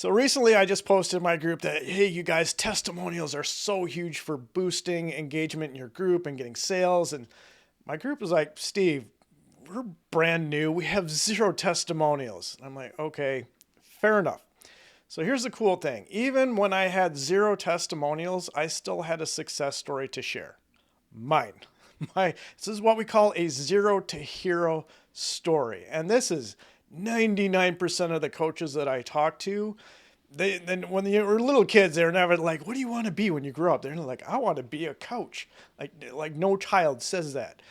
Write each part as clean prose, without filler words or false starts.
So recently I just posted in my group that, hey, you guys, testimonials are so huge for boosting engagement in your group and getting sales. And my group was like, Steve, we're brand new. We have zero testimonials. I'm like, okay, fair enough. So here's the cool thing. Even when I had zero testimonials, I still had a success story to share. Mine. This is what we call a zero to hero story. And this is 99% of the coaches that I talk to. Then when they were little kids, they were never like, what do you want to be when you grow up? They're like, I want to be a coach. Like no child says that.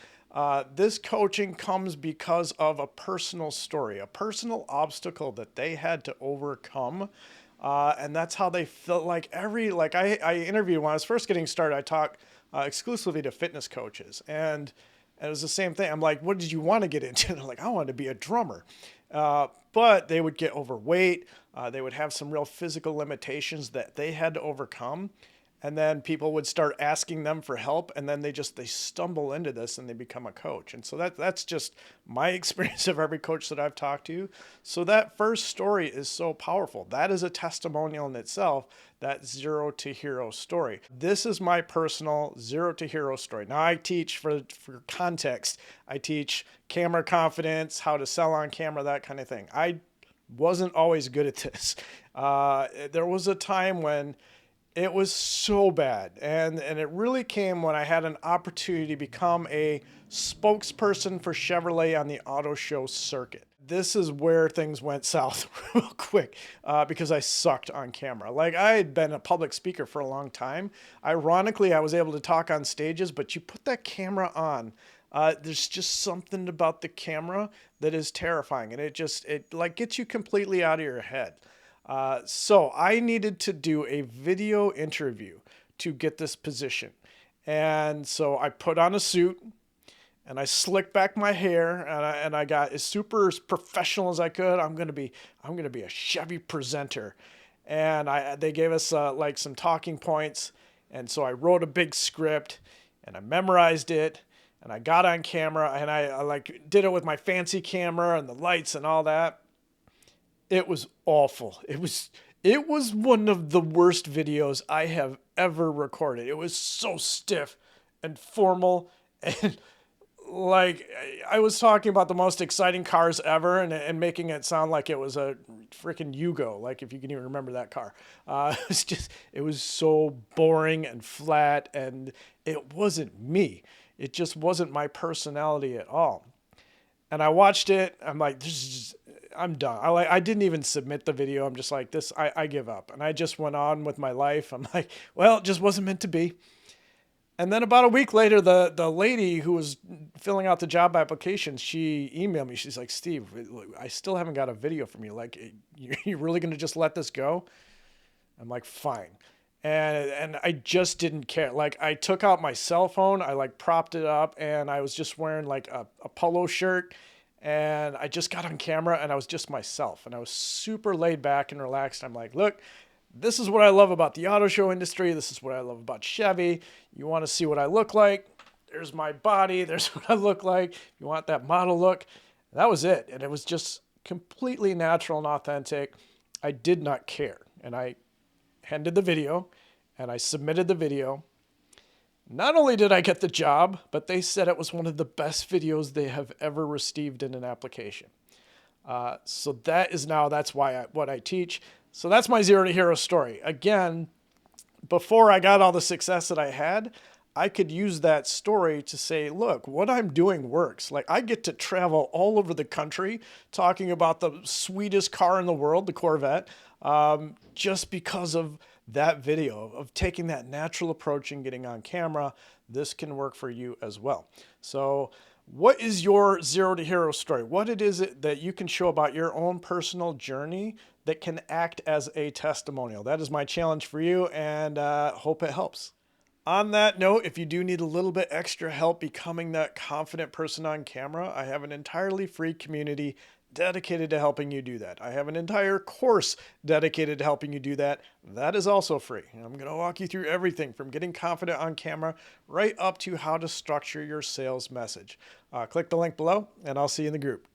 This coaching comes because of a personal story, a personal obstacle that they had to overcome. And that's how they felt. I interviewed when I was first getting started, I talked exclusively to fitness coaches. And it was the same thing. I'm like, what did you want to get into? They're like, I wanted to be a drummer. But they would get overweight. They would have some real physical limitations that they had to overcome. And then people would start asking them for help, and then they stumble into this and they become a coach. And so that's just my experience of every coach that I've talked to. So that first story is so powerful. That is a testimonial in itself, that zero to hero story. This is my personal zero to hero story. Now I teach for context. I teach camera confidence, how to sell on camera, that kind of thing. I wasn't always good at this. There was a time when it was so bad. And it really came when I had an opportunity to become a spokesperson for Chevrolet on the auto show circuit. This is where things went south real quick because I sucked on camera. Like, I had been a public speaker for a long time. Ironically, I was able to talk on stages, but you put that camera on, there's just something about the camera that is terrifying. And it gets you completely out of your head. So I needed to do a video interview to get this position. And so I put on a suit and I slicked back my hair and I got as super as professional as I could. I'm going to be a Chevy presenter. And they gave us like some talking points. And so I wrote a big script and I memorized it and I got on camera and I like did it with my fancy camera and the lights and all that. It was awful. It was one of the worst videos I have ever recorded. It was so stiff and formal and like I was talking about the most exciting cars ever and making it sound like it was a freaking Yugo, like if you can even remember that car. It was so boring and flat and it wasn't me. It just wasn't my personality at all. And I watched it. I'm like, I'm done. I didn't even submit the video. I'm just like, I give up. And I just went on with my life. I'm like, well, it just wasn't meant to be. And then about a week later, the lady who was filling out the job application, she emailed me. She's like, Steve, I still haven't got a video from you. Like, you're really going to just let this go? I'm like, fine. And I just didn't care. Like, I took out my cell phone, I like propped it up, and I was just wearing like a polo shirt. And I just got on camera and I was just myself. And I was super laid back and relaxed. I'm like, look, this is what I love about the auto show industry. This is what I love about Chevy. You want to see what I look like? There's my body. There's what I look like. You want that model look? That was it. And it was just completely natural and authentic. I did not care. And I handed the video and I submitted the video. Not only did I get the job, but they said it was one of the best videos they have ever received in an application. So that's what I teach. So that's my zero to hero story. Again, before I got all the success that I had, I could use that story to say, look, what I'm doing works. Like, I get to travel all over the country talking about the sweetest car in the world, the Corvette, just because of that video, of taking that natural approach and getting on camera. This can work for you as well. So what is your zero to hero story? What is it that you can show about your own personal journey that can act as a testimonial? That is my challenge for you, and hope it helps. On that note, if you do need a little bit extra help becoming that confident person on camera, I have an entirely free community dedicated to helping you do that. I have an entire course dedicated to helping you do that. That is also free. I'm going to walk you through everything from getting confident on camera right up to how to structure your sales message. Click the link below and I'll see you in the group.